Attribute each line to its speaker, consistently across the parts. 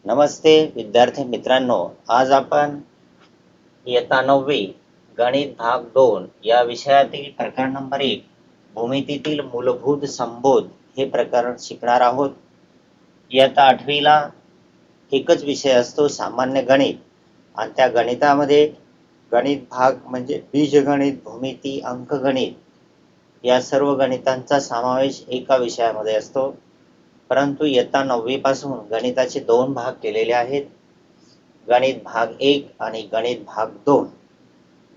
Speaker 1: नमस्ते विद्यार्थी मित्रांनो, आज आपण इयत्ता 9वी गणित भाग 2 या विषयातील प्रकरण नंबर 1 भूमितीतील मूलभूत संबोध हे प्रकरण शिकणार आहोत. इयत्ता 8वीला एकच विषय असतो, सामान्य गणित, आणि त्या गणितामध्ये गणित भाग म्हणजे बीजगणित, भूमिती, अंकगणित या सर्व गणितांचा समावेश एका विषयामध्ये असतो. परंतु इयत्ता 9वी पासून गणिताचे 2 भाग केलेले आहेत, गणित भाग 1 आणि गणित भाग 2.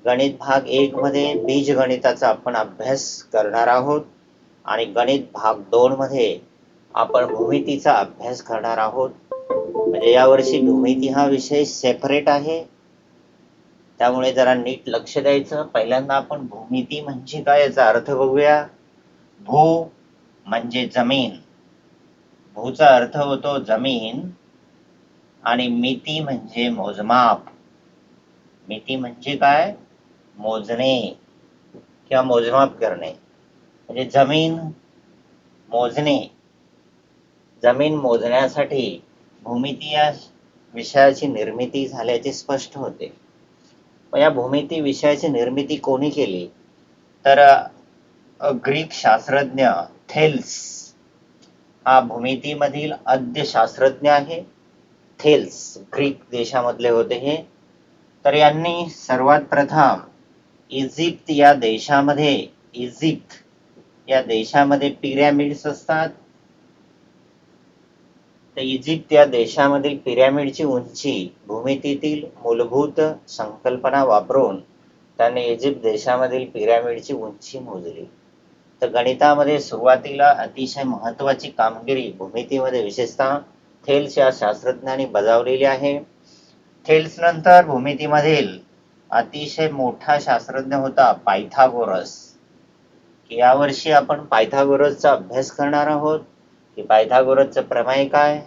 Speaker 1: गणित भाग 1 मध्ये बीजगणिताचा आपण अभ्यास करणार आहोत आणि गणित भाग 2 मध्ये आपण भूमितीचा अभ्यास करणार आहोत. म्हणजे यावर्षी भूमिती हा विषय सेपरेट आहे, त्यामुळे जरा नीट लक्ष द्यायचं. पहिल्यांदा आपण भूमिती म्हणजे काय याचा अर्थ बघूया. भू म्हणजे जमीन, भूचा अर्थ होतो जमीन, आणि मिती म्हणजे मोजमाप. मिती म्हणजे काय? मोजणे किंवा मोजमाप करणे. म्हणजे जमीन मोजणे. जमीन मोजण्यासाठी भूमिती या विषयाची निर्मिती झाल्याचे स्पष्ट होते. या भूमिती विषयाची निर्मिती कोणी केली? तर ग्रीक शास्त्रज्ञ थेल्स हा भूमितीमधील आद्य शास्त्रज्ञ आहे. थेल्स ग्रीक देशामधले होते हे. तर यांनी सर्वात प्रथम इजिप्त या देशामध्ये पिरॅमिड्स असतात. तर इजिप्त या देशामधील पिरॅमिडची उंची भूमितीतील मूलभूत संकल्पना वापरून त्यांनी इजिप्त देशामधील पिरॅमिडची उंची मोजली. तर गणितामध्ये सुरुवातीला अतिशय महत्त्वाची कामगिरी भूमितीमध्ये विशेषतः थेल्स या शास्त्रज्ञांनी बजावलेली आहे. थेल्स नंतर भूमितीमधील अतिशय मोठा शास्त्रज्ञ होता पायथागोरस. यावर्षी आपण पायथागोरसचा अभ्यास करणार आहोत की पायथागोरसचं प्रमेय काय,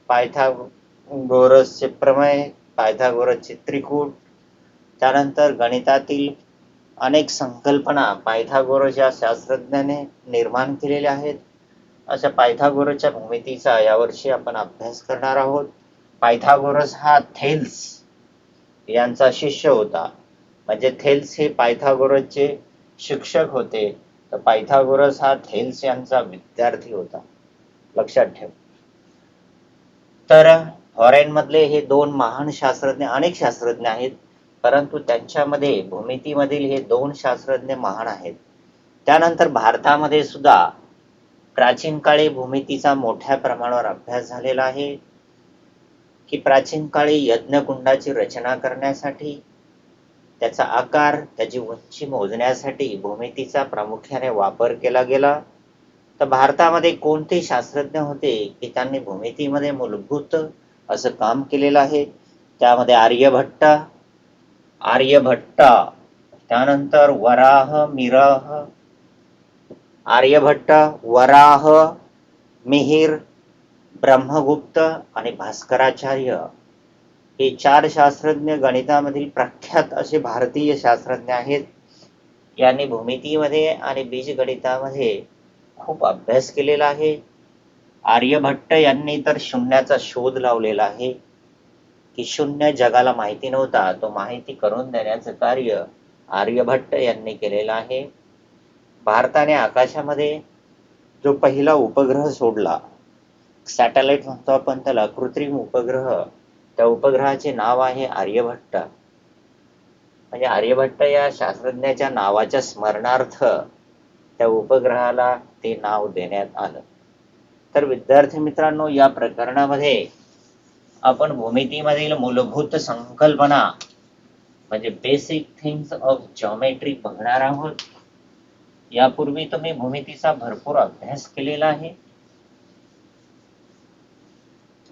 Speaker 1: पायथागोरसचे प्रमेय, पायथागोरसचे त्रिकूट, त्यानंतर गणितातील अनेक संकल्पना पायथागोरस या शास्त्रज्ञाने निर्माण केलेल्या आहेत. अशा पायथागोरसच्या भूमितीचा यावर्षी आपण अभ्यास करणार आहोत. पायथागोरस हा थेल्स यांचा शिष्य होता. म्हणजे थेल्स हे पायथागोरसचे शिक्षक होते, तर पायथागोरस हा थेल्स यांचा विद्यार्थी होता, लक्षात ठेव. तर फॉरेन मधले हे 2 महान शास्त्रज्ञ, अनेक शास्त्रज्ञ आहेत, परंतु त्यांच्यामध्ये भूमितीमधील हे 2 शास्त्रज्ञ महान आहेत. त्यानंतर भारतामध्ये सुद्धा प्राचीन काळी भूमितीचा मोठ्या प्रमाणावर अभ्यास झालेला आहे. की प्राचीन काळी यज्ञकुंडाची रचना करण्यासाठी, त्याचा आकार, त्याची उंची मोजण्यासाठी भूमितीचा प्रामुख्याने वापर केला गेला. तर भारतामध्ये कोणते शास्त्रज्ञ होते की त्यांनी भूमितीमध्ये मूलभूत असं काम केलेलं आहे? त्यामध्ये आर्यभट्ट, त्यानंतर वराह, मिहिर, ब्रह्मगुप्त आणि भास्कराचार्य हे 4 शास्त्रज्ञ गणितामधील प्रख्यात असे भारतीय शास्त्रज्ञ आहेत. यांनी भूमितीमध्ये आणि बीजगणितामध्ये खूप अभ्यास केलेला आहे. आर्यभट्ट यांनी तर शून्याचा शोध लावलेला आहे की शून्य जगाला माहिती नव्हता, तो माहिती करून देण्याचं कार्य आर्यभट्ट यांनी केलेलं आहे. भारताने आकाशामध्ये जो पहिला उपग्रह सोडला, सॅटेलाइट म्हणतो आपण त्याला, कृत्रिम उपग्रह, त्या उपग्रहाचे नाव आहे आर्यभट्ट. म्हणजे आर्यभट्ट या शास्त्रज्ञाच्या नावाच्या स्मरणार्थ त्या उपग्रहाला ते नाव देण्यात आलं. तर विद्यार्थी मित्रांनो, या प्रकरणामध्ये आपण भूमितीमधील मूलभूत संकल्पना म्हणजे बेसिक थिंग्स ऑफ जॉमेट्री बघणार आहोत. यापूर्वी तुम्ही भूमितीचा भरपूर अभ्यास केलेला आहे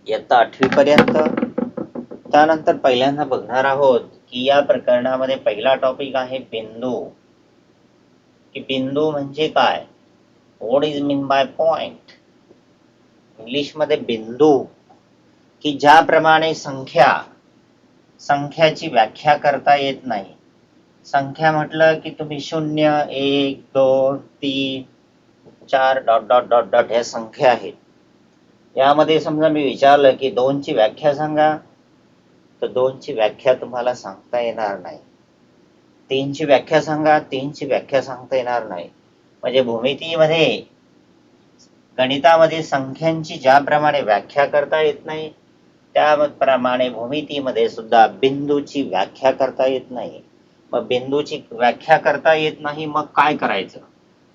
Speaker 1: इयत्ता 8वी पर्यंत. त्यानंतर पहिल्यांदा बघणार आहोत की या प्रकरणामध्ये पहिला टॉपिक आहे बिंदू. की बिंदू म्हणजे काय, what is mean by point. इंग्लिशमध्ये बिंदू, की ज्याप्रमाणे संख्याची व्याख्या करता येत नाही. संख्या म्हटलं की तुम्ही 0, 1, 2, 3, 4 डॉट डॉट डॉट डॉट ह्या संख्या आहेत. यामध्ये समजा मी विचारलं की 2 ची व्याख्या सांगा, तर 2 ची व्याख्या तुम्हाला सांगता येणार नाही. 3 ची व्याख्या सांगा, 3 ची व्याख्या सांगता येणार नाही. म्हणजे भूमितीमध्ये, गणितामध्ये संख्यांची ज्याप्रमाणे व्याख्या करता येत नाही, त्याप्रमाणे भूमितीमध्ये सुद्धा बिंदूची व्याख्या करता येत नाही. मग बिंदूची व्याख्या करता येत नाही, मग काय करायचं?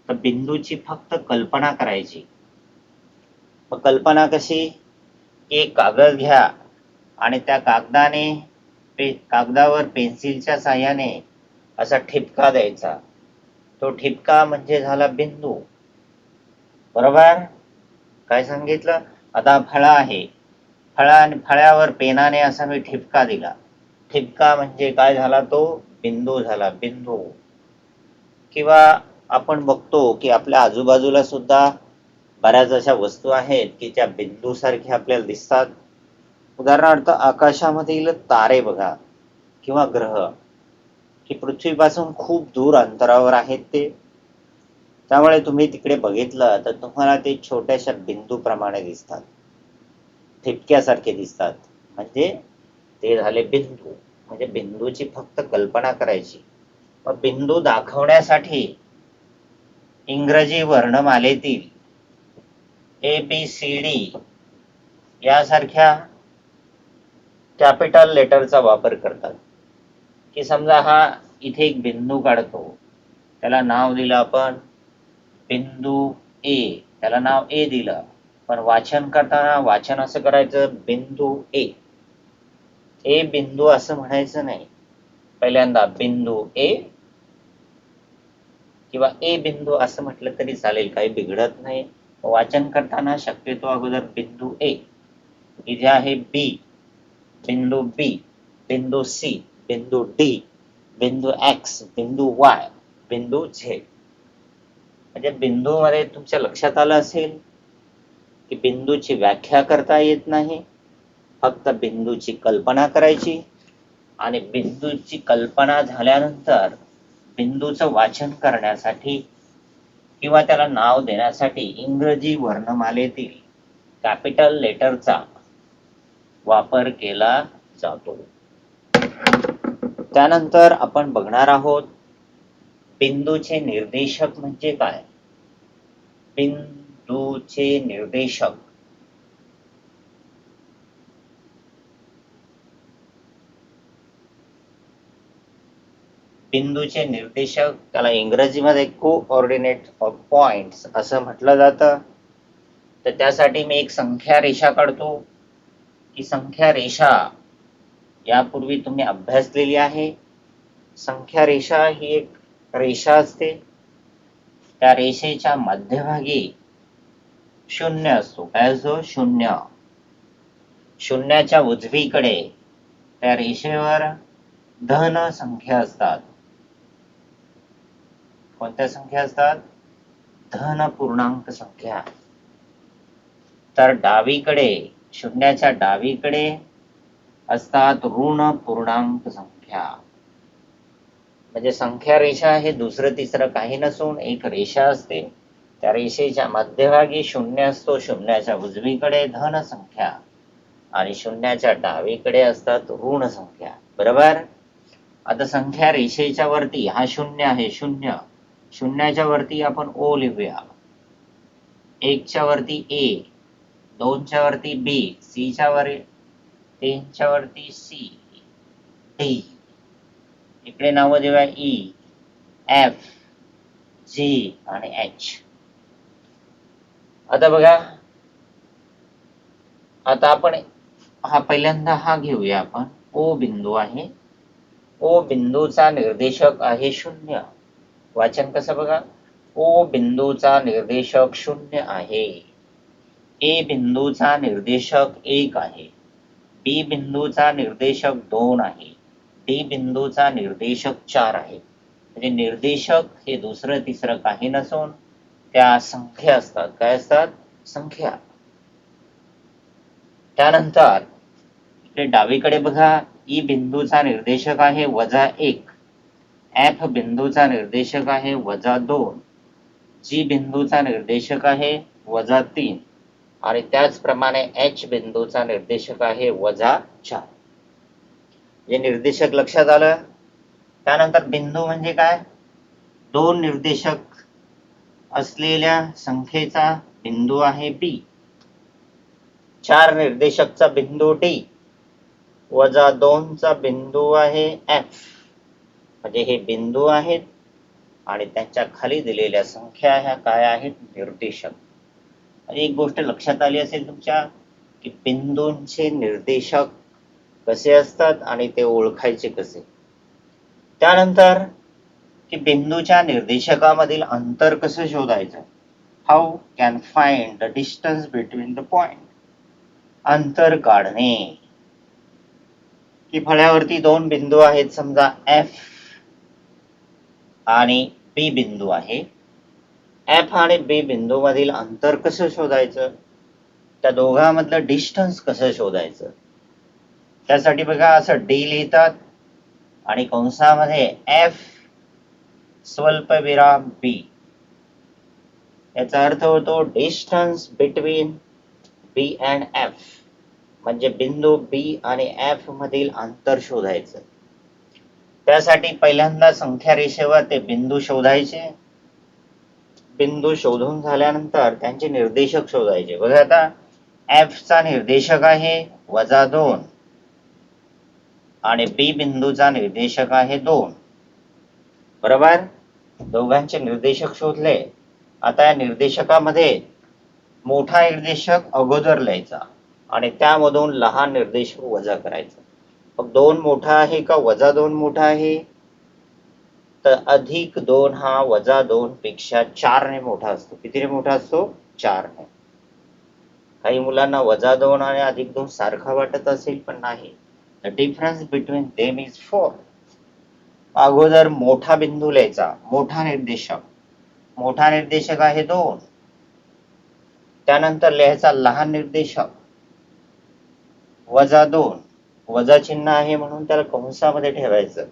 Speaker 1: तर बिंदूची फक्त कल्पना करायची. मग कल्पना कशी? एक कागद घ्या आणि त्या कागदावर पेन्सिलच्या साहाय्याने असा ठिपका द्यायचा. तो ठिपका म्हणजे झाला बिंदू. बरोबर? काय सांगितलं? आता फळा आहे, फळ्यावर पेनाने असा मी ठिपका दिला. ठिपका म्हणजे काय झाला? तो बिंदू झाला, बिंदू. किंवा आपण बघतो की आपल्या आजूबाजूला सुद्धा बऱ्याच अशा वस्तू आहेत की त्या बिंदूसारख्या आपल्याला दिसतात. उदाहरणार्थ आकाशामधील तारे बघा, किंवा ग्रह, की पृथ्वीपासून खूप दूर अंतरावर आहेत ते. त्यामुळे तुम्ही तिकडे बघितलं तर तुम्हाला ते छोट्याशा बिंदूप्रमाणे दिसतात, ठिपक्यासारखे दिसतात. म्हणजे ते झाले बिंदू. म्हणजे बिंदूची फक्त कल्पना करायची. मग बिंदू दाखवण्यासाठी इंग्रजी वर्णमालेतील ABCD यासारख्या कॅपिटल लेटरचा वापर करतात. की समजा हा इथे एक बिंदू काढतो, त्याला नाव दिलं आपण बिंदू ए, त्याला नाव ए दिलं. पण वाचन करताना वाचन असं करायचं बिंदू ए. ए बिंदू असं म्हणायचं नाही. पहिल्यांदा बिंदू ए किंवा ए बिंदू असं म्हटलं तरी चालेल, काही बिघडत नाही. वाचन करताना शक्यतो अगोदर बिंदू ए, इथे आहे बी, बिंदू बी, बिंदू सी, बिंदू डी, बिंदू एक्स, बिंदू वाय, बिंदू झेड. म्हणजे बिंदूमध्ये तुमच्या लक्षात आलं असेल की बिंदूची व्याख्या करता येत नाही, फक्त बिंदूची कल्पना करायची. आणि बिंदूची कल्पना झाल्यानंतर बिंदूचं वाचन करण्यासाठी किंवा त्याला नाव देण्यासाठी इंग्रजी वर्णमालेतील कॅपिटल लेटरचा वापर केला जातो. त्यानंतर आपण बघणार आहोत बिंदूचे निर्देशक म्हणजे काय. बिंदूचे निर्देशक. बिंदूचे निर्देशक त्याला इंग्रजीमध्ये कोऑर्डिनेट ऑफ पॉइंट्स असं म्हटलं जातं. तर त्यासाठी मी एक संख्या रेषा काढतो. ही संख्या रेषा यापूर्वी तुम्ही अभ्यासलेली आहे. संख्या रेषा ही एक रेषा असते. त्या रेषेच्या मध्यभागी शून्य असतो. काय असतो? शून्य. शून्याच्या उजवीकडे त्या रेषेवर धन संख्या असतात. कोणत्या संख्या असतात? धन पूर्णांक संख्या. तर डावीकडे, शून्याच्या डावीकडे असतात ऋण पूर्णांक संख्या. म्हणजे संख्या रेषा हे दुसरं तिसरं काही नसून एक रेषा असते. त्या रेषेच्या मध्यभागी शून्य असतो, शून्याच्या उजवीकडे धन संख्या आणि शून्याच्या डावीकडे असतात ऋण संख्या. बरोबर? आता संख्या रेषेच्या वरती हा शून्य आहे, शून्य. शून्याच्या वरती आपण ओ लिहूया, एकच्या वरती ए, दोनच्या वरती बी, सीच्या वर, तीनच्या वरती सी, डी. इकडे नावं देऊया ई, एफ, जी आणि एच. आता बघा, आता आपण हा पहिल्यांदा हा घेऊया आपण. ओ बिंदू आहे. ओ बिंदूचा निर्देशक आहे शून्य. वाचन कसं बघा, ओ बिंदूचा निर्देशक शून्य आहे. ए बिंदूचा निर्देशक 1 आहे. बी बिंदूचा निर्देशक 2 आहे. डी बिंदूचा निर्देशक 4 आहे. म्हणजे निर्देशक हे दुसरं तिसरं काही नसून त्या संख्या असतात. काय असतात? संख्या. त्यानंतर इकडे डावीकडे बघा, ई बिंदूचा निर्देशक आहे -1. एफ बिंदूचा निर्देशक आहे -2. जी बिंदूचा निर्देशक आहे -3 आणि त्याचप्रमाणे एच बिंदूचा निर्देशक आहे -4. हे निर्देशक लक्षात आलं. त्यानंतर बिंदू म्हणजे काय? दोन निर्देशक असलेल्या संख्येचा बिंदू आहे बी. 4 निर्देशकचा बिंदू डी. -2 चा बिंदू आहे एफ. म्हणजे हे बिंदू आहेत आणि त्यांच्या खाली दिलेल्या संख्या ह्या काय आहेत? निर्देशक. आणि एक गोष्ट लक्षात आली असेल तुमच्या की बिंदूंचे निर्देशक कसे असतात आणि ते ओळखायचे कसे. त्यानंतर की बिंदूच्या निर्देशकामधील अंतर कसं शोधायचं. How can find the distance between the point. अंतर काढणे की फळ्यावरती दोन बिंदू आहेत, समजा एफ आणि बी बिंदू आहे. एफ आणि बी बिंदू मधील अंतर कसं शोधायचं, त्या दोघांमधलं डिस्टन्स कसं शोधायचं. त्यासाठी बघा असं डी लिहितात आणि कंसामध्ये एफ स्वल्पविराम बी. याचा अर्थ होतो distance between B and F. म्हणजे बिंदू बी आणि एफ मधील अंतर शोधायचं. त्यासाठी पहिल्यांदा संख्या रेषेवर ते बिंदू शोधायचे. बिंदू शोधून झाल्यानंतर त्यांचे निर्देशक शोधायचे. बघा आता एफ चा निर्देशक आहे -2 आणि बी बिंदूचा निर्देशक आहे 2. बरोबर. दोघांचे निर्देशक शोधले. आता या निर्देशकामध्ये मोठा निर्देशक अगोदर लिहायचा आणि त्यामधून लहान निर्देशक वजा करायचा. मग 2 मोठा आहे का -2 मोठा आहे, तर +2 हा -2 पेक्षा 4 ने मोठा असतो. कितीने मोठा असतो? 4 ने. काही मुलांना -2 आणि +2 सारखा वाटत असेल, पण नाही. The difference between them is 4. अगोदर मोठा बिंदू लिहायचा, मोठा निर्देशक. मोठा निर्देशक आहे 2. त्यानंतर लिहायचा लहान निर्देशक -2. वजा चिन्ह आहे म्हणून त्याला कंसामध्ये ठेवायचं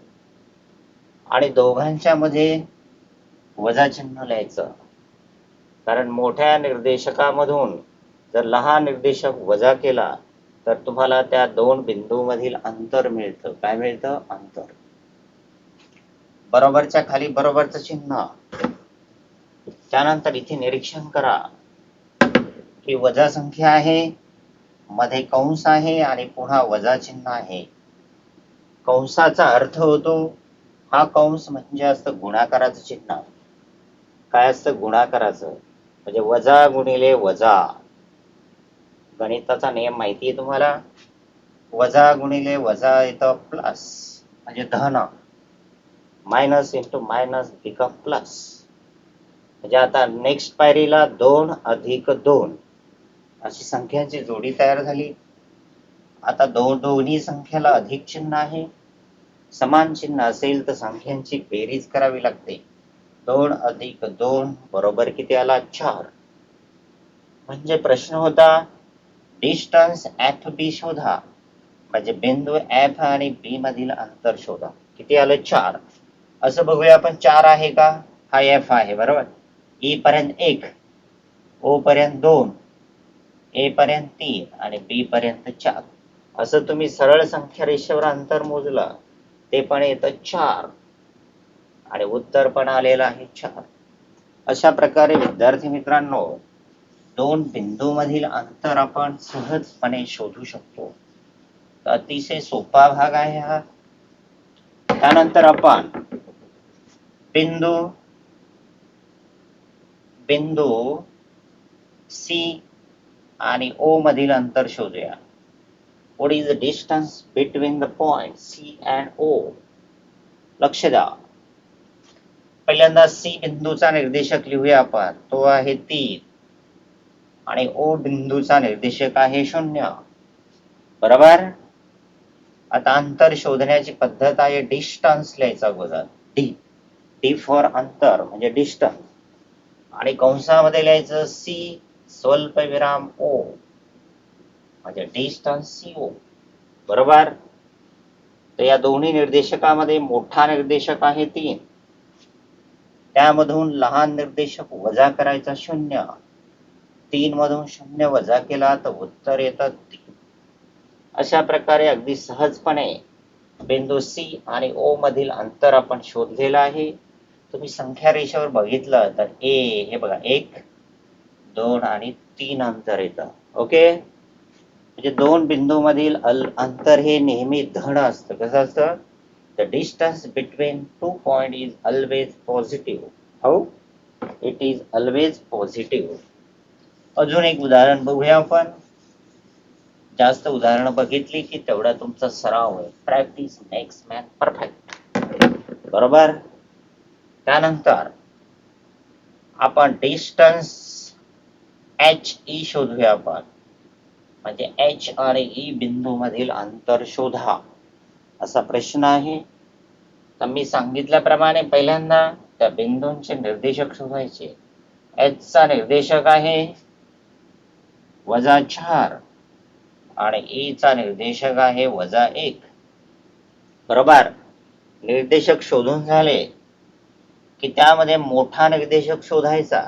Speaker 1: आणि दोघांच्या मध्ये वजा चिन्ह लिहायचं. कारण मोठ्या निर्देशकामधून जर लहान निर्देशक वजा केला तर तुम्हाला त्या दोन बिंदूमधील अंतर मिळतं. काय मिळतं? अंतर. बरोबरच्या खाली बरोबरचं चिन्ह. त्यानंतर इथे निरीक्षण करा की वजा संख्या आहे, मध्ये कंस आहे आणि पुन्हा वजा चिन्ह आहे. कंसाचा अर्थ होतो, हा कंस म्हणजे असतं गुणाकाराचं चिन्ह. काय असतं? गुणाकाराचं. म्हणजे वजा गुणिले वजा. गणिताचा नियम माहिती आहे तुम्हाला. वजा गुणिले वजा येतं प्लस, म्हणजे धन. Minus into minus become plus. म्हणजे आता नेक्स्ट पायरीला 2 अधिक 2 अशी संख्यांची जोडी तयार झाली. आता दोन्ही संख्याला अधिक चिन्ह आहे. समान चिन्ह असेल तर संख्यांची बेरीज करावी लागते. 2 अधिक 2 बरोबर किती आला? 4. म्हणजे प्रश्न होता डिस्टन्स एफ बी शोधा. म्हणजे बिंदू एफ आणि बी मधील अंतर शोधा. किती आलं? 4. असं बघूया आपण, 4 आहे का? हा एफ आहे, बरोबर. ई पर्यंत 1, ओ पर्यंत 2, ए पर्यंत 3 आणि बी पर्यंत 4. असं तुम्ही सरळ संख्या रेषेवर अंतर मोजलं ते पण येतं 4 आणि उत्तर पण आलेलं आहे 4. अशा प्रकारे विद्यार्थी मित्रांनो, दोन बिंदूमधील अंतर आपण सहजपणे शोधू शकतो. अतिशय सोपा भाग आहे हा. त्यानंतर आपण बिंदू सी आणि ओ मधील अंतर शोधूया. What is the distance between the points C and O? लक्ष द्या. पहिल्यांदा सी बिंदूचा निर्देशक लिहूया आपण. तो आहे 3 आणि ओ बिंदूचा निर्देशक आहे 0. बरोबर. आता अंतर शोधण्याची पद्धत आहे डिस्टन्स लिहायचा अगोदर. डी फॉर अंतर म्हणजे डिस्टन्स आणि कंसामध्ये लिहायचं सी स्वल्पविराम ओ म्हणजे डिस्टन्स सीओ. बरोबर. तर या दोन्ही निर्देशकामध्ये मोठा निर्देशक आहे 3, त्यामधून लहान निर्देशक वजा करायचा 0 3 मधून 0 वजा केला तर उत्तर येतं 3. अशा प्रकारे अगदी सहजपणे बिंदू सी आणि ओ मधील अंतर आपण शोधलेलं आहे. तुम्ही संख्या रेषेवर बघितलं तर हे बघा 1, 2 आणि 3 अंतर येतं. ओके, म्हणजे दोन बिंदूमधील अंतर हे नेहमी धन असतं. कसं असतं? The distance between 2 point is always positive. How? It is always positive. अजून एक उदाहरण बघूया आपण. जास्त उदाहरणं बघितली की तेवढा तुमचा सराव होईल. Practice makes man perfect. बरोबर. त्यानंतर आपण डिस्टन्स एच ई शोधूया आपण. म्हणजे एच आणि ई बिंदू मधील अंतर शोधा असा प्रश्न आहे. तर मी सांगितल्याप्रमाणे पहिल्यांदा त्या बिंदूंचे निर्देशक शोधायचे. एच चा निर्देशक आहे -4 आणि ई चा निर्देशक आहे -1. बरोबर. निर्देशक शोधून झाले की त्यामध्ये मोठा निर्देशक शोधायचा.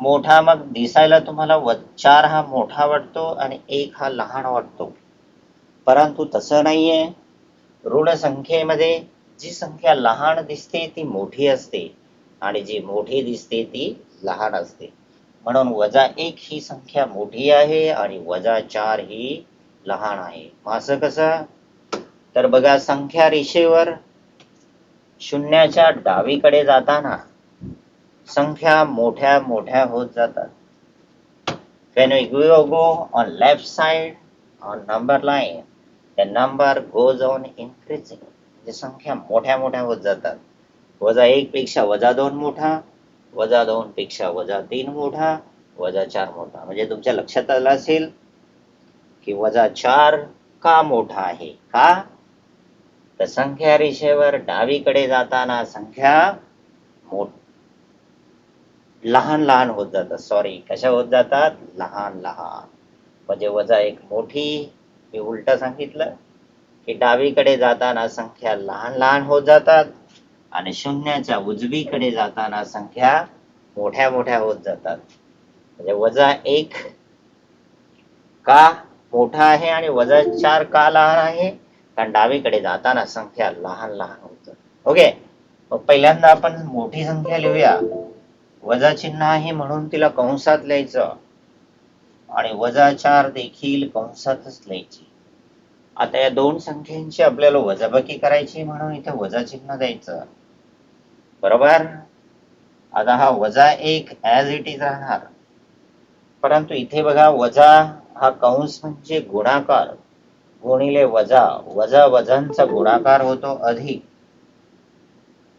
Speaker 1: मोठा मग दिसायला तुम्हाला 4 हा मोठा वाटतो आणि 1 हा लहान वाटतो, परंतु तसं नाहीये. ऋण संख्येमध्ये जी संख्या लहान दिसते ती मोठी असते आणि जी मोठी दिसते ती लहान असते. म्हणून -1 ही संख्या मोठी आहे आणि -4 ही लहान आहे. असं कसं? तर बघा, संख्या रेषेवर शून्याच्या डावीकडे जाताना संख्या मोठ्या मोठ्या होत जातात. When we go on left side on number line, the number goes on increasing. म्हणजे संख्या मोठ्या मोठ्या होत जातात. -1 पेक्षा -2 मोठा, -2 पेक्षा -3 मोठा, -4 मोठा. म्हणजे तुमच्या लक्षात आलं असेल की -4 का मोठा आहे? का? तर संख्या रेषेवर डावीकडे जाताना संख्या लहान लहान होत जातात. सॉरी, कशा होत जातात? लहान लहान. म्हणजे -1 मोठी. मी उलट सांगितलं की डावीकडे जाताना संख्या लहान लहान होत जातात आणि शून्याच्या उजवीकडे जाताना संख्या मोठ्या मोठ्या होत जातात. म्हणजे -1 का मोठा आहे आणि -4 का लहान आहे? कारण डावीकडे जाताना संख्या लहान लहान होत. ओके, मग पहिल्यांदा आपण मोठी संख्या लिहूया. वजा चिन्ह आहे म्हणून तिला कंसात लिहायचं आणि -4 देखील कंसातच लिहायची. आता या दोन संख्यांची आपल्याला वजाबाकी करायची म्हणून इथे वजा चिन्ह द्यायचं. बरोबर. आता हा -1 ॲज इट इज राहणार, परंतु इथे बघा वजा हा कंस म्हणजे गुणाकार गुणिले वजा, वजा वजांचा गुणाकार होतो अधिक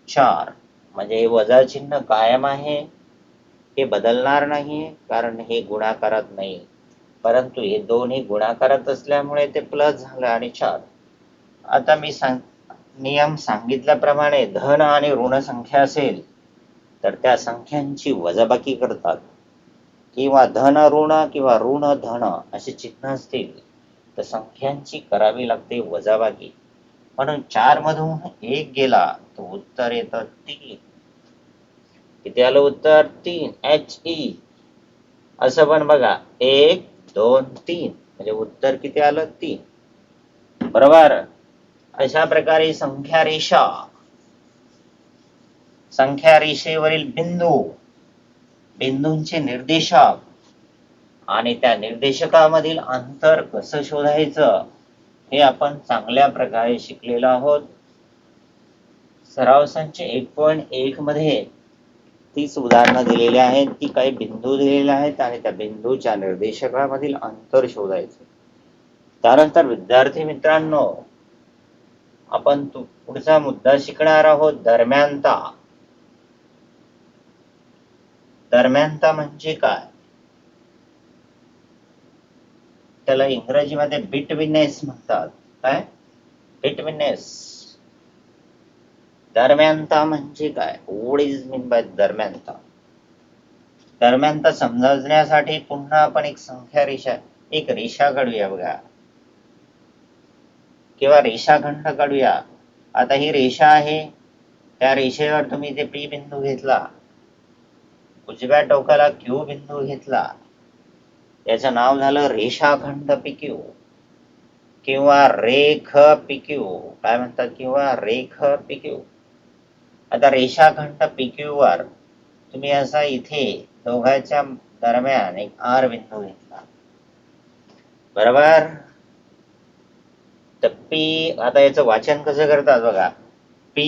Speaker 1: 4. म्हणजे हे वजा चिन्ह कायम आहे, हे बदलणार नाही कारण हे गुणाकारात नाही, परंतु हे दोन्ही गुणाकारात असल्यामुळे ते प्लस झालं आणि 4. आता मी नियम सांगितल्याप्रमाणे धन आणि ऋण संख्या असेल तर त्या संख्यांची वजाबाकी करतात, किंवा धन ऋण किंवा ऋण धन असे चिन्ह असतील तर संख्यांची करावी लागते वजाबाकी. म्हणून 4 मधून 1 गेला तर उत्तर येतं 3. किती आलं उत्तर? 3. HE. असं पण बघा, 1, 2, 3 म्हणजे उत्तर किती आलं? 3. बरोबर. अशा प्रकारे संख्या रेषेवरील बिंदूंचे निर्देशक आणि त्या निर्देशकामधील अंतर कसं शोधायचं हे आपण चांगल्या प्रकारे शिकलेलो आहोत. सराव संच 1.1 मध्ये 30 उदाहरणं दिलेली आहेत, की काही बिंदू दिलेले आहेत आणि त्या बिंदूच्या निर्देशकामधील अंतर शोधायचे. त्यानंतर विद्यार्थी मित्रांनो, आपण पुढचा मुद्दा शिकणार आहोत दरम्यानता. दरम्यानता म्हणजे काय? त्याला इंग्रजीमध्ये बिटवीनेस म्हणतात. काय? बिटवीनेस. दरम्यानता म्हणजे काय? व्हॉट इज मीन बाय दरम्यानता? दरम्यानता समजण्यासाठी पुन्हा आपण एक रेषा काढूया बघा, किंवा रेषाखंड काढूया. आता ही रेषा आहे, त्या रेषेवर तुम्ही ते पी बिंदू घेतला, उजव्या टोकाला क्यू बिंदू घेतला याचं नाव झालं रेषाखंड PQ किंवा रेख PQ, काय म्हणतात, किंवा रेख PQ. आता रेषाखंड PQ वर तुम्ही असा इथे दोघांच्या दरम्यान एक R बिंदू घेतला, बरोबर. तर P, आता याचं वाचन कसं करतात बघा, P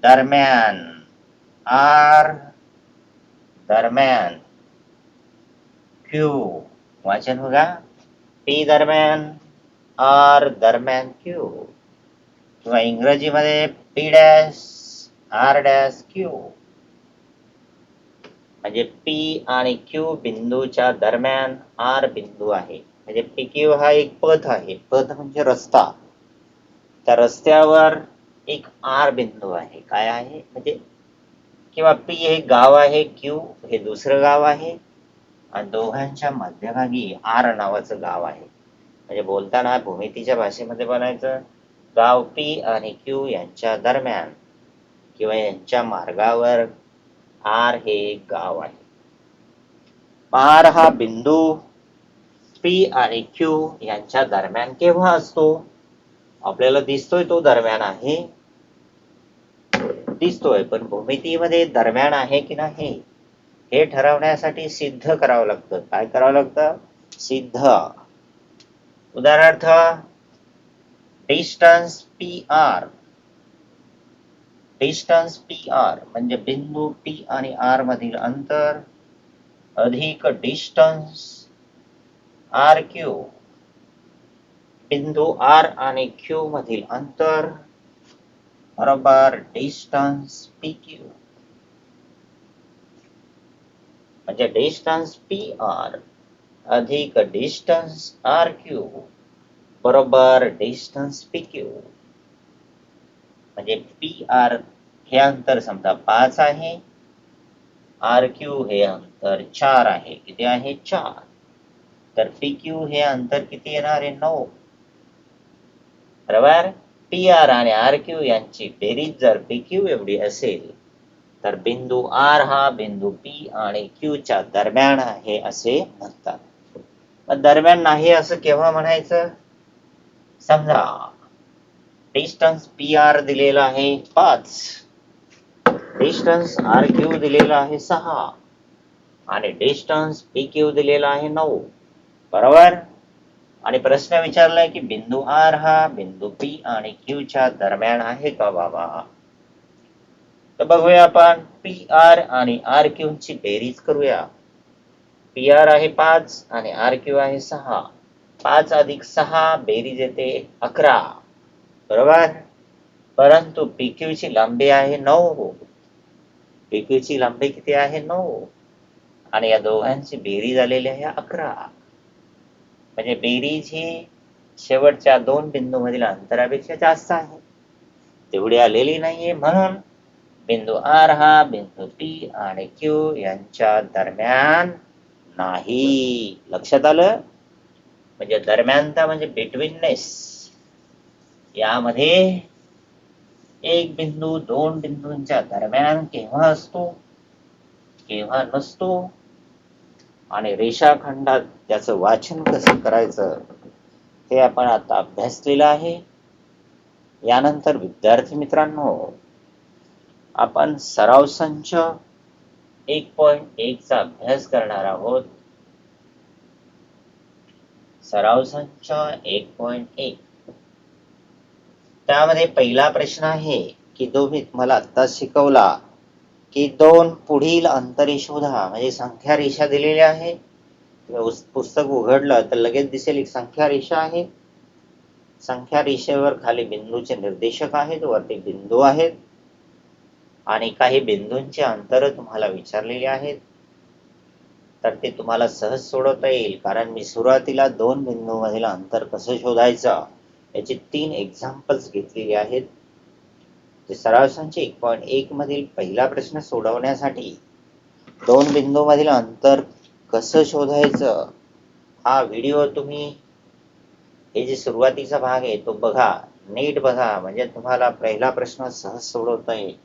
Speaker 1: दरम्यान R दरम्यान Q, वाचन बघा, P दरम्यान R दरम्यान Q, किंवा इंग्रजीमध्ये P dash R dash Q, म्हणजे P आणि Q बिंदूच्या दरम्यान R बिंदू आहे. म्हणजे PQ हा एक पथ आहे, पथ म्हणजे रस्ता, त्या रस्त्यावर एक R बिंदू आहे. काय आहे म्हणजे, किंवा P हे गाव आहे, Q हे दुसरं गाव आहे, आणि दोघांच्या मध्यभागी R नावाचं गाव आहे. म्हणजे बोलताना भूमितीच्या भाषेमध्ये बनायचं, गाव P आणि Q यांच्या दरम्यान किंवा यांच्या मार्गावर R हे एक गाव आहे. R हा बिंदू P आणि Q यांच्या दरम्यान केव्हा असतो, आपल्याला दिसतोय तो दरम्यान आहे, दिसतोय, पण भूमितीमध्ये दरम्यान आहे की नाही हे ठरवण्यासाठी सिद्ध करावं लागतं. काय करावं लागतं, सिद्ध. उदाहरणार्थ डिस्टन्स PR, डिस्टन्स PR म्हणजे बिंदू P आणि R मधील अंतर अधिक डिस्टन्स RQ, बिंदू R आणि Q मधील अंतर बरोबर डिस्टन्स PQ. म्हणजे डिस्टन्स PR अधिक डिस्टन्स RQ बरोबर डिस्टन्स PQ. म्हणजे PR हे अंतर समजा 5 आहे, RQ हे अंतर 4 आहे. किती आहे, 4. तर PQ हे अंतर किती येणार आहे, 9. बरोबर. PR आणि RQ यांची बेरीज जर PQ एवढी असेल तर बिंदू R हा बिंदू P आणि Q च्या दरम्यान आहे असे म्हणतात. मग दरम्यान नाही असं केव्हा म्हणायचं, समजा डिस्टन्स PR दिलेला आहे 5, डिस्टन्स RQ दिलेला आहे 6 आणि डिस्टन्स PQ दिलेला आहे 9, बरोबर. आणि प्रश्न विचारलाय की बिंदू R हा बिंदू P आणि Q च्या दरम्यान आहे का बाबा. तर बघूया आपण PR आणि RQ ची बेरीज करूया. PR आहे 5 आणि RQ आहे 6. 5 अधिक 6 बेरीज येते 11, बरोबर. परंतु PQ ची लांबी आहे 9. PQ ची लांबी किती आहे, 9, आणि या दोघांची बेरीज आलेली आहे 11. म्हणजे बेरीज ही शेवटच्या 2 बिंदूमधील अंतरापेक्षा जास्त आहे, तेवढी आलेली नाहीये. म्हणून बिंदू R हा बिंदू P आणि Q यांच्या दरम्यान नाही. लक्षात आलं. म्हणजे दरम्यानता म्हणजे बिटवीननेस, यामध्ये एक बिंदू 2 बिंदूंच्या दरम्यान केव्हा असतो, केव्हा नसतो, आणि रेषाखंडात त्याचं वाचन कसं करायचं हे आपण आता अभ्यासलेलं आहे. यानंतर विद्यार्थी मित्रांनो, आपण सराव संच 1.1 चा अभ्यास करणार आहोत. सराव संच 1.1, त्यामध्ये पहिला प्रश्न आहे की जो मी तुम्हाला आत्ता शिकवला की 2 पुढील अंतरे शोधा. म्हणजे संख्या रेषा दिलेल्या आहे, पुस्तक उघडलं तर लगेच दिसेल एक संख्या रेषा आहे. संख्या रेषेवर खाली बिंदूचे निर्देशक आहेत, वरती बिंदू आहेत, आणि काही बिंदूंचे अंतर तुम्हाला विचारलेले आहेत. तर ते तुम्हाला सहज सोडवता येईल, कारण मी सुरुवातीला 2 बिंदूमधील अंतर कसं शोधायचं याचे 3 एक्झाम्पल्स घेतलेले आहेत. ते सराव संच 1.1 मधील पहिला प्रश्न सोडवण्यासाठी 2 बिंदूमधील अंतर कसं शोधायचं हा व्हिडिओ तुम्ही, हे जे सुरुवातीचा भाग आहे तो बघा, नीट बघा, म्हणजे तुम्हाला पहिला प्रश्न सहज सोडवता येईल.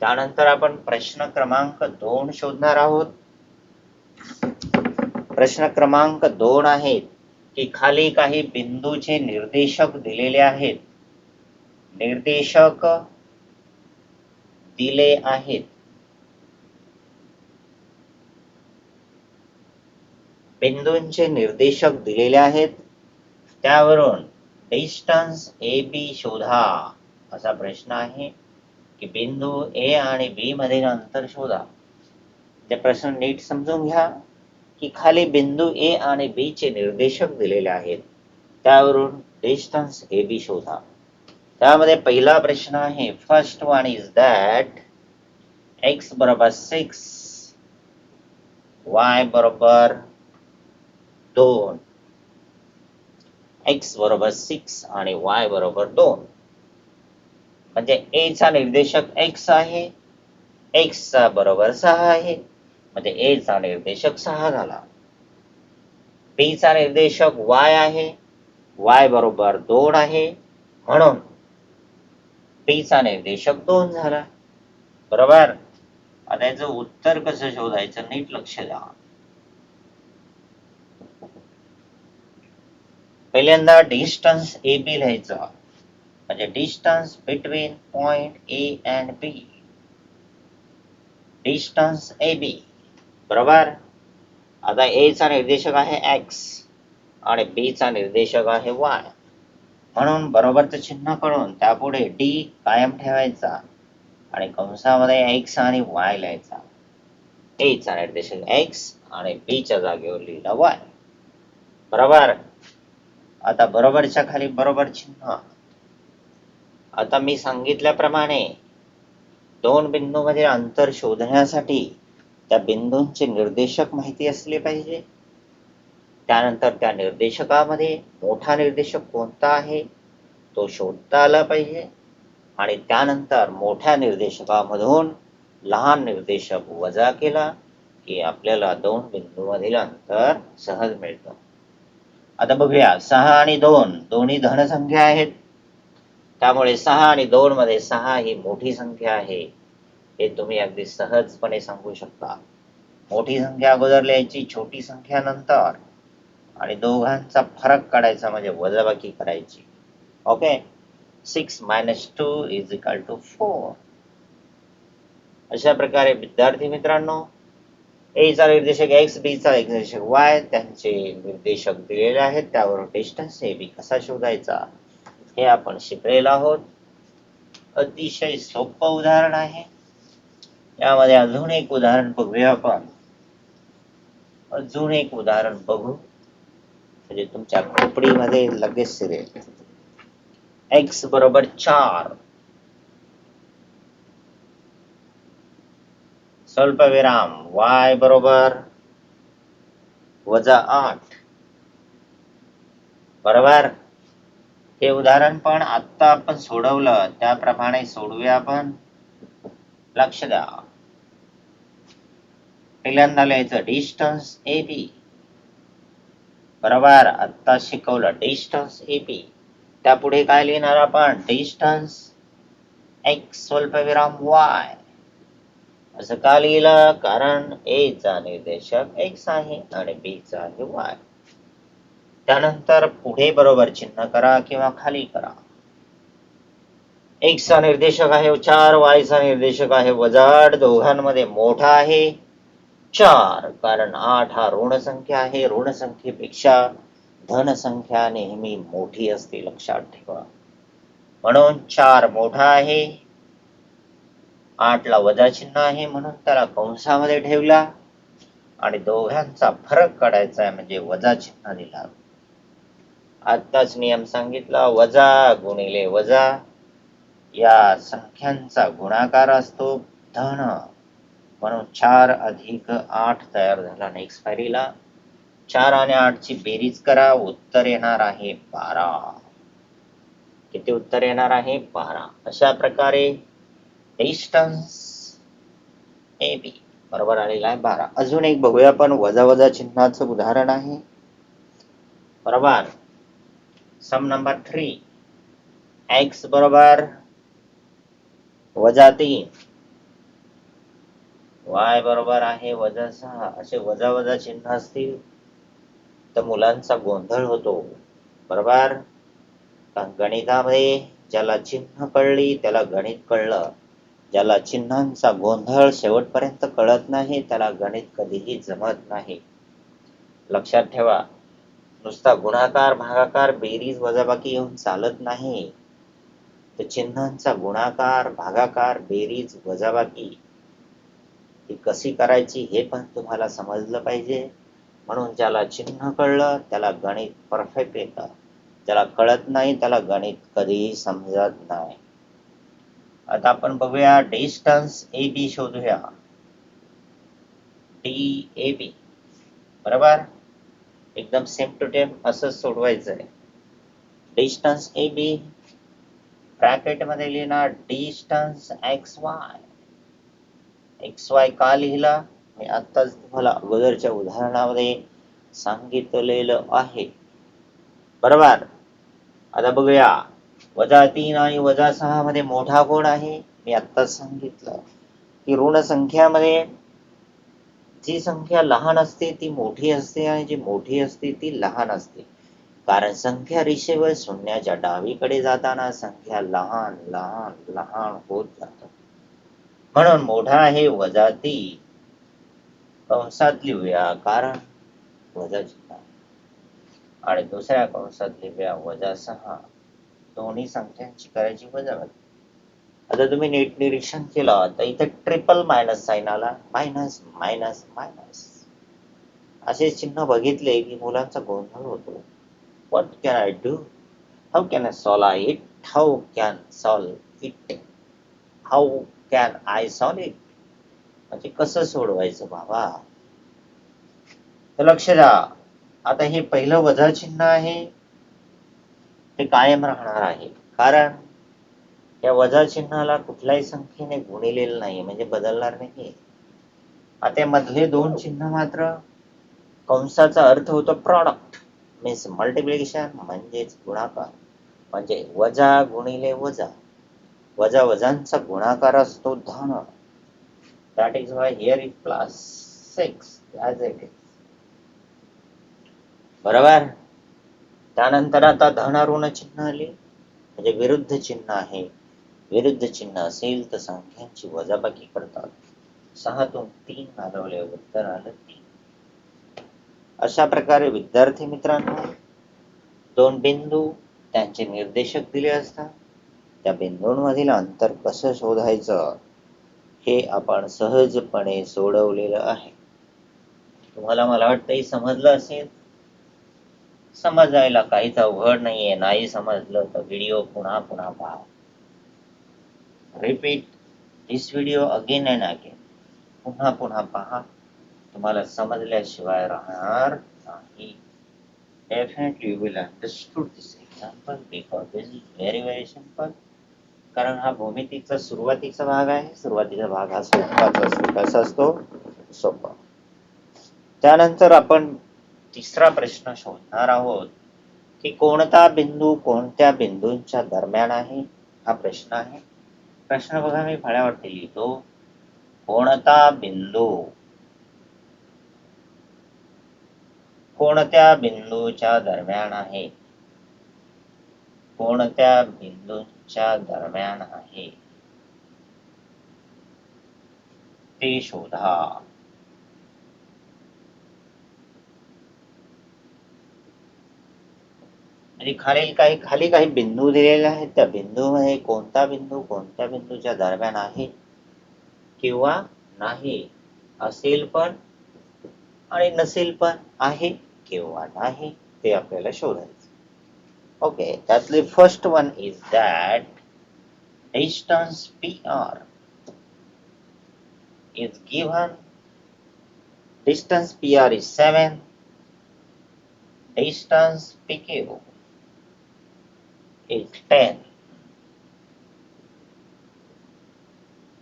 Speaker 1: त्यानंतर आपण प्रश्न क्रमांक 2 शोधणार आहोत. प्रश्न क्रमांक 2 आहे की खाली काही बिंदूचे निर्देशक दिलेले आहेत. निर्देशक दिले आहेत. बिंदूंचे निर्देशक दिलेले आहेत. त्यावरून डिस्टन्स ए बी शोधा असा प्रश्न आहे की बिंदू ए आणि बी मधील अंतर शोधा. ते प्रश्न नीट समजून घ्या की खाली बिंदू ए आणि बी चे निर्देशक दिलेले आहेत. त्यावरून डिस्टन्स ए बी शोधा. त्यामध्ये पहिला प्रश्न आहे, first one is that x बरोबर 6 y बरोबर 2. x बरोबर 6 आणि y बरोबर 2. म्हणजे a चा निर्देशक x आहे, x चा बरोबर 6 आहे, म्हणजे a चा निर्देशक 6 झाला. b चा निर्देशक y आहे, y बरोबर 2 आहे, म्हणून b चा निर्देशक 2 झाला. बरोबर. आता याचं उत्तर कसं शोधायचं नीट लक्ष द्या. पहिल्यांदा डिस्टन्स ए बी लिहायचं, म्हणजे distance between point A and B. Distance A B. बरोबर. आता ए चा निर्देशक आहे x आणि बी चा निर्देशक आहे y, म्हणून बरोबरचं चिन्ह करून त्यापुढे डी कायम ठेवायचा आणि कंसामध्ये x आणि y लिहायचा. ए चा निर्देशक x आणि बी च्या जागेवर लिहिला y. बरोबर. आता बरोबरच्या खाली बरोबर चिन्ह. आता मी सांगितल्याप्रमाणे दोन बिंदूंमधील अंतर शोधण्यासाठी त्या बिंदूंचे निर्देशक माहिती असले पाहिजे. त्यानंतर त्या निर्देशकामध्ये मोठा निर्देशक कोणता आहे तो शोधता आला पाहिजे आणि त्यानंतर मोठ्या निर्देशकामधून लहान निर्देशक वजा केला की आपल्याला दोन बिंदूंमधील अंतर सहज मिळतं. आता बघूया, 6 आणि 2 दोन्ही धनसंख्या आहेत. त्यामुळे 6 आणि 2 मध्ये 6 ही मोठी संख्या आहे, हे तुम्ही अगदी सहजपणे सांगू शकता. मोठी संख्या अगोदर लिहायची, छोटी संख्या नंतर, आणि दोघांचा फरक काढायचा म्हणजे वजाबाकी करायची. ओके. 6 - 2 = 4. अशा प्रकारे विद्यार्थी मित्रांनो, ए चा निर्देशक x, बी चा निर्देशक y, त्यांचे निर्देशक दिलेले आहेत. त्यावरून डिस्टन्स ए बी कसा शोधायचा हे आपण शिकलेलो आहोत. अतिशय सोपं उदाहरण आहे. यामध्ये अजून एक उदाहरण बघूया आपण. अजून एक उदाहरण बघू म्हणजे तुमच्या खोपडीमध्ये लगेच शिरेल. x बरोबर 4, स्वल्पविराम y बरोबर -8. बरोबर. हे उदाहरण पण आता आपण सोडवलं त्याप्रमाणे सोडवूया आपण. लक्ष द्या. पहिल्यांदा लिहायचं डिस्टन्स ए बी. बरोबर. आता शिकवलं डिस्टन्स ए बी. त्यापुढे काय लिहिणार आपण, डिस्टन्स x स्वल्पविराम y. असं का लिहिलं, कारण ए चा निर्देशक x आहे आणि बी चा आहे y. त्यानंतर पुढे बरोबर चिन्ह करा किंवा खाली करा. x चा निर्देशक आहे 4, y चा निर्देशक आहे -8. दोघांमध्ये मोठा आहे 4, कारण 8 हा ऋण संख्या आहे. ऋण संख्येपेक्षा धन संख्या नेहमी मोठी असते, लक्षात ठेवा. म्हणून 4 मोठा आहे, 8 ला वजा चिन्ह आहे म्हणून त्याला कंसामध्ये ठेवला आणि दोघांचा फरक काढायचा आहे म्हणजे वजा चिन्ह दिला. आत्ताच नियम सांगितला, वजा गुणिले वजा या संख्यांचा गुणाकार असतो धन, म्हणून 4 + 8 तयार झाला नेक्स्ट पायरीला. 4 आणि 8 ची बेरीज करा, उत्तर येणार आहे 12. किती उत्तर येणार आहे, 12. अशा प्रकारे डिस्टन्स ए बी बरोबर आलेला आहे 12. अजून एक बघूया आपण, वजा वजा चिन्हाचं उदाहरण आहे. बरोबर. सम नंबर 3, x बरोबर -3, y बरोबर आहे -6. असे वजा वजा चिन्ह असतील तर मुलांचा गोंधळ होतो. बरोबर. गणितामध्ये ज्याला चिन्ह कळली त्याला गणित कळलं. ज्याला चिन्हांचा गोंधळ शेवटपर्यंत कळत नाही त्याला गणित कधीही जमत नाही. लक्षात ठेवा, नुसता गुणाकार भागाकार बेरीज वजाबाकी येऊन चालत नाही. तर चिन्हांचा गुणाकार भागाकार बेरीज वजाबाकी ती कशी करायची हे पण तुम्हाला समजलं पाहिजे. म्हणून ज्याला चिन्ह कळलं त्याला गणित परफेक्ट येतं. ज्याला कळत नाही त्याला गणित कधीही समजत नाही. आता आपण बघूया डिस्टन्स ए बी शोधूया. DAB बरोबर. एकदम सेम टू सेम असं सोडवायचं आहे. डिस्टन्स ए बी ब्रॅकेटमध्ये लिहिणार डिस्टन्स XY. XY का लिहिला मी आत्ताच तुम्हाला अगोदरच्या उदाहरणामध्ये सांगितलेलं आहे. बरोबर. आता बघूया -3 आणि -6 मध्ये मोठा कोण आहे. मी आत्ताच सांगितलं की ऋण संख्यामध्ये जी संख्या लहान असते ती मोठी असते आणि जी मोठी असते ती लहान असते. कारण संख्या रेषेवर शून्याच्या डावीकडे जाताना संख्या लहान लहान लहान होत जातात. म्हणून मोठा आहे -3 कंसात लिहूया कारण वजा चिन्ह आणि दुसऱ्या कंसात लिहूया -6. दोन्ही संख्यांची करायची वजाबाकी. आता तुम्ही नीट निरीक्षण केलं तर इथे ट्रिपल मायनस साइन आला. मायनस मायनस मायनस असे चिन्ह बघितले की मुलांचा गोंधळ होतो. What can I do? How can I solve it? How can solve it? How can I solve it? म्हणजे कसं सोडवायचं बाबा? तर लक्ष द्या, आता हे पहिलं वजा चिन्ह आहे ते कायम राहणार आहे. कारण या वजा चिन्हाला कुठल्याही संख्येने गुणिलेलं नाही म्हणजे बदलणार नाही. आता मधले दोन चिन्ह मात्र कंसाचा अर्थ होतो प्रॉडक्ट मीन्स मल्टिप्लिकेशन म्हणजेच गुणाकार. म्हणजे वजा गुणिले वजा. वजा वजांचा गुणाकार असतो धन. That is why here it plus 6 as it is. बरोबर. त्यानंतर आता धन ऋण चिन्ह आले म्हणजे विरुद्ध चिन्ह आहे. विरुद्ध चिन्ह असेल तर संख्यांची वजाबाकी करतात. 6तून 3 घालवले उत्तर आलं 3. अशा प्रकारे विद्यार्थी मित्रांनो, दोन बिंदू त्यांचे निर्देशक दिले असतात. त्या बिंदूंमधील अंतर कसं शोधायचं हे आपण सहजपणे सोडवलेलं आहे. तुम्हाला मला वाटतं हे समजलं असेल. समजायला काहीच अवघड नाहीये. नाही समजलं तर व्हिडिओ पुन्हा पुन्हा पहा. Repeat this video again and again. पुन्हा पुन्हा पहा. तुम्हाला समजल्याशिवाय राहणार नाही. Definitely you will understood this example because this is very very simple. कारण हा भूमितीचा सुरुवातीचा भाग आहे. सुरुवातीचा भाग हा सोपाच असतो. कसा असतो? सोपा. त्यानंतर आपण तिसरा प्रश्न शोधणार आहोत की कोणता बिंदू कोणत्या बिंदूंच्या दरम्यान आहे. हा प्रश्न आहे. प्रश्न बघा मी फळ्यावरती लिहितो. कोणता बिंदू कोणत्या बिंदूच्या दरम्यान आहे. कोणत्या बिंदूंच्या दरम्यान आहे ते शोधा. म्हणजे खाली काही बिंदू दिलेले आहेत. त्या बिंदूमध्ये कोणता बिंदू कोणत्या बिंदूच्या दरम्यान आहे किंवा नाही. असेल पण आणि नसेल पण. आहे किंवा नाही ते आपल्याला शोधायचं. ओके. त्यातले first one is that distance PR is given. Distance PR is 7. Distance PQ is 10.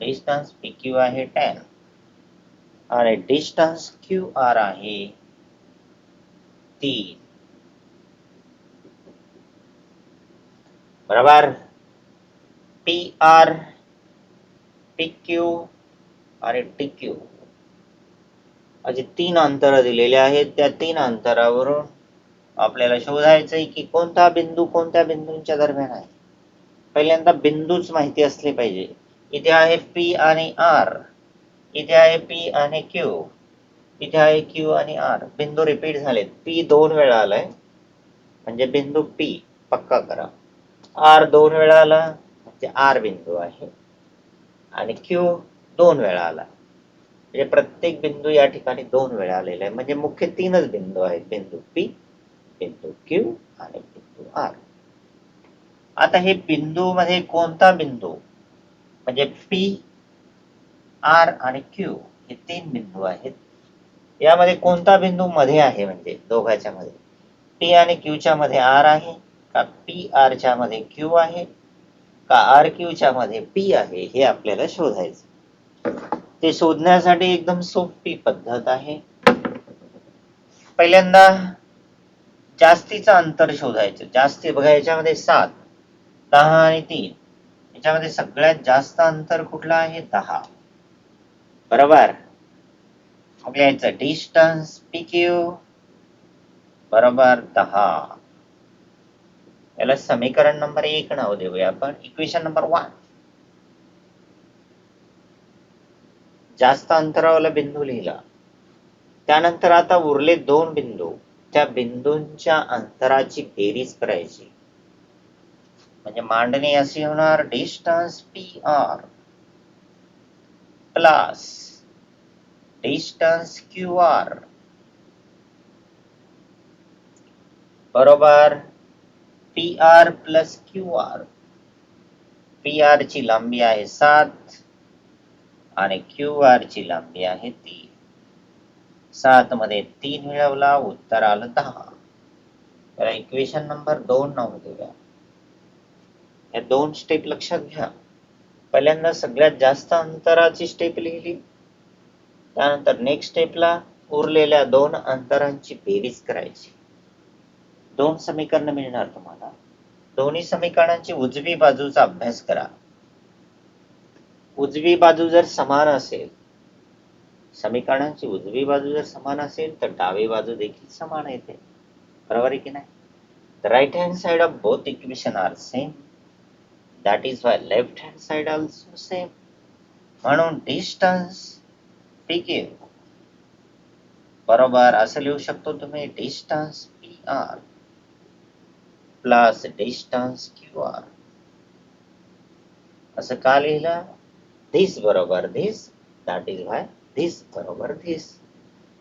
Speaker 1: Distance PQ आहे 10 आणि distance QR आहे 3. बरोबर. PR, PQ आणि TQ असे 3 अंतर दिलेले आहेत. त्या 3 अंतरावरून आपल्याला शोधायचंय की कोणता बिंदू कोणत्या बिंदूंच्या दरम्यान आहे. पहिल्यांदा बिंदूच माहिती असले पाहिजे. इथे आहे P आणि R, इथे आहे P आणि Q, इथे आहे Q आणि R. बिंदू रिपीट झालेत. P 2 वेळा आलाय म्हणजे बिंदू P पक्का करा. R 2 वेळा आला म्हणजे R बिंदू आहे आणि Q 2 वेळा आला म्हणजे प्रत्येक बिंदू या ठिकाणी 2 वेळा आलेला आहे. म्हणजे मुख्य 3च बिंदू आहेत, बिंदू P, बिंदू Q आणि बिंदू R. आता हे बिंदू मध्ये कोणता बिंदू म्हणजे P, R आणि Q हे 3 बिंदू आहेत. यामध्ये कोणता बिंदू मध्ये आहे म्हणजे दोघांच्या मध्ये? P आणि Q च्या मध्ये R आहे का P R च्या मध्ये Q आहे का R Q च्या मध्ये P आहे, हे आपल्याला शोधायचं. ते शोधण्यासाठी एकदम सोपी पद्धत आहे. पहिल्यांदा जास्तीचं अंतर शोधायचं. जास्ती बघा, याच्यामध्ये 7, 10 आणि 3, याच्यामध्ये सगळ्यात जास्त अंतर कुठलं आहे? 10. बरोबर. मग यायचं डिस्टन्स PQ बरोबर 10. याला समीकरण नंबर 1 नाव देऊया आपण, इक्वेशन नंबर 1. जास्त अंतरावाला बिंदू लिहिला. त्यानंतर आता उरले 2 बिंदू, त्या बिंदूंच्या अंतराची बेरीज करायची. म्हणजे मांडणी अशी होणार, distance PR plus distance QR बरोबर PR प्लस QR. PR ची लांबी आहे 7 आणि QR ची लांबी आहे 3. 7 मध्ये 3 मिळवला, उत्तर आलं 10. त्याला इक्वेशन नंबर 2 नाव देऊया. या 2 स्टेप लक्षात घ्या. पहिल्यांदा सगळ्यात जास्त अंतराची स्टेप लिहिली, त्यानंतर नेक्स्ट स्टेपला उरलेल्या 2 अंतरांची बेरीज करायची. 2 समीकरण मिळणार तुम्हाला. दोन्ही समीकरणांची उजवी बाजूचा अभ्यास करा. उजवी बाजू जर समान असेल, समीकरणांची उजवी बाजू जर समान असेल तर डावी बाजू देखील समान येते. बरोबर आहे की नाही? The right hand side of both equation are same. That is why left hand side also same. म्हणून डिस्टन्स PQ बरोबर असं लिहू शकतो तुम्ही, distance PR plus distance QR. असं का लिहिलं? धिस बरोबर this, that is why this बरोबर धिस.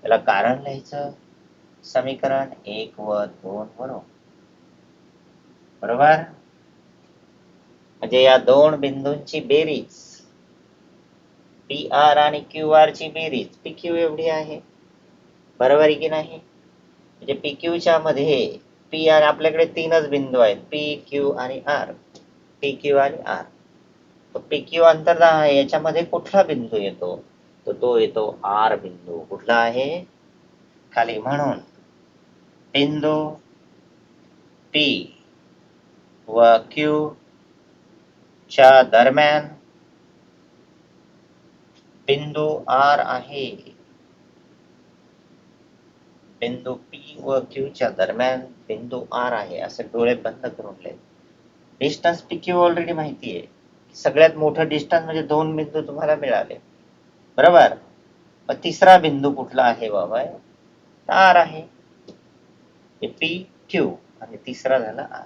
Speaker 1: याला कारण लिहायचं समीकरण 1 व 2 वरून. बरोबर. म्हणजे या 2 बिंदूंची बेरीज PR आणि QR ची बेरीज PQ एवढी आहे. बरोबर आहे की नाही? म्हणजे PQ च्या मध्ये PR, आपल्याकडे 3च बिंदू आहेत, PQ आणि R. PQ आणि R. PQ अंतर 10 आहे. याच्यामध्ये कुठला बिंदू येतो? तर तो येतो R बिंदू. कुठला आहे? खाली. म्हणून बिंदू P व Q च्या दरम्यान बिंदू R आहे. बिंदू P व Q च्या दरम्यान बिंदू R आहे. असं डोळे बंद करून लिहा. डिस्टन्स PQ ऑलरेडी माहिती आहे. सगळ्यात मोठं डिस्टन्स म्हणजे 2 बिंदू तुम्हाला मिळाले. बरोबर. मग तिसरा बिंदू कुठला आहे बाबा? R आहे. PQ आणि तिसरा झाला R.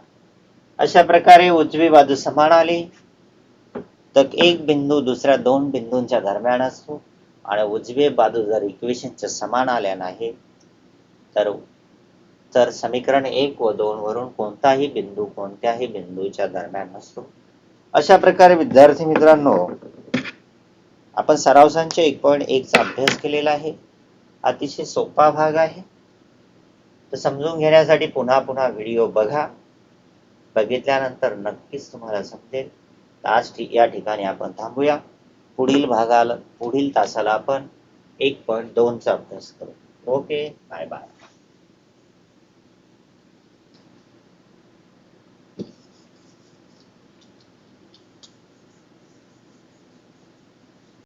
Speaker 1: अशा प्रकारे उजवी बाजू समान आली तर एक बिंदू दुसऱ्या 2 बिंदूंच्या दरम्यान असतो आणि उजवी बाजू जर इक्वेशनच्या समान आल्या नाही तर समीकरण 1 व 2 वरून कोणताही बिंदू कोणत्याही बिंदूच्या दरम्यान नसतो. अशा प्रकारे विद्यार्थी मित्रांनो, आपण सराव संच 1.1 चा अभ्यास केलेला आहे. अतिशय सोपा भाग आहे. तर समजून घेण्यासाठी पुन्हा पुन्हा व्हिडिओ बघा. बघितल्यानंतर नक्कीच तुम्हाला समजेल. आज या ठिकाणी आपण थांबूया. पुढील तासाला आपण 1.2 चा अभ्यास करू. Okay, bye bye.